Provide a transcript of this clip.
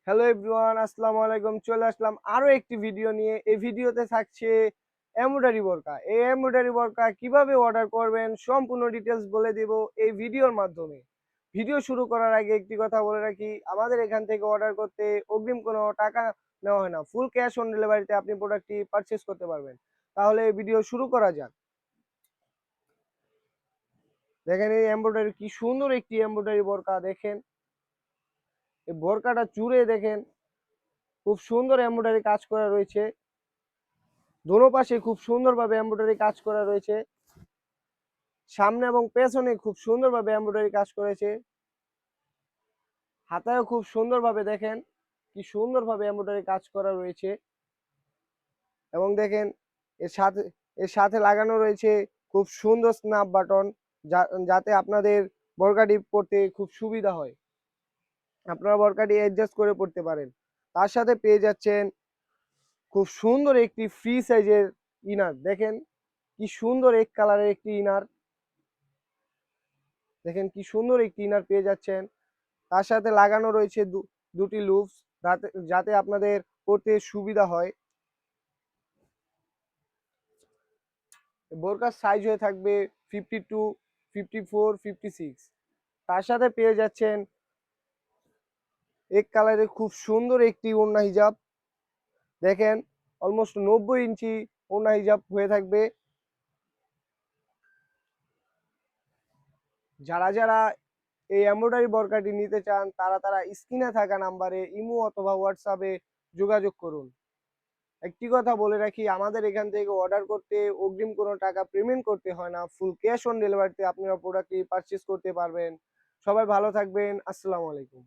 Hello everyone, আসসালামু আলাইকুম। চলে আসলাম আরো একটি ভিডিও নিয়ে। এই ভিডিওতে থাকছে এমব্রয়ডারি বোরকা। এই এমব্রয়ডারি বোরকা কিভাবে অর্ডার করবেন সম্পূর্ণ ডিটেলস বলে দিব এই ভিডিওর মাধ্যমে। ভিডিও শুরু করার আগে একটি কথা বলে রাখি, আমাদের এখান থেকে অর্ডার করতে অগ্রিম কোনো টাকা নেওয়া হয় না। ফুল ক্যাশ অন ডেলিভারিতে আপনি প্রোডাক্টটি পারচেজ করতে পারবেন। তাহলে ভিডিও শুরু করা যাক। দেখেন এই এমব্রয়ডারি, কি সুন্দর একটি এমব্রয়ডারি বোরকা। দেখেন এই বোরকাটা চুড়ে দেখেন, খুব সুন্দর এমব্রয়ডারি কাজ করা রয়েছে। দোনো পাশে খুব সুন্দরভাবে এমব্রয়ডারি কাজ করা রয়েছে। সামনে এবং পেছনে খুব সুন্দরভাবে এমব্রয়ডারি কাজ করেছে। হাতায়ও খুব সুন্দরভাবে দেখেন কি সুন্দরভাবে এমব্রয়ডারি কাজ করা রয়েছে। এবং দেখেন এর সাথে এর সাথে লাগানো রয়েছে খুব সুন্দর স্ন্যাপ বাটন, যাতে আপনাদের বোরকাটি পরতে খুব সুবিধা হয়। আপনারা বোরকাটি অ্যাডজাস্ট করে পরতে পারেন। তার সাথে পেয়ে যাচ্ছেন খুব সুন্দর একটি ফ্রি সাইজের ইনার। দেখেন কি সুন্দর এক কালারের একটি ইনার। দেখেন কি সুন্দর একটি ইনার পেয়ে যাচ্ছেন। তার সাথে লাগানো রয়েছে দুটি লুপস, যাতে যাতে আপনাদের পরতে সুবিধা হয়। বোরকার সাইজ হয়ে থাকবে 52, 54, 56। তার সাথে পেয়ে যাচ্ছেন এক কালারের খুব সুন্দর একটি ওড়না হিজাব। দেখেন অলমোস্ট 90 ইঞ্চি ওড়না হিজাব হয়ে থাকবে। যারা যারা এই এমব্রয়ডারি বোরকাটি নিতে চান তারা তারা স্ক্রিনে থাকা নাম্বারে ইমো অথবা হোয়াটসঅ্যাপে যোগাযোগ করুন। একটি কথা বলে রাখি, আমাদের এখান থেকে অর্ডার করতে অগ্রিম কোনো টাকা পেমেন্ট করতে হয় না। ফুল ক্যাশ অন ডেলিভারিতে আপনারা প্রোডাক্টটি পারচেজ করতে পারবেন। সবাই ভালো থাকবেন। আসসালামু আলাইকুম।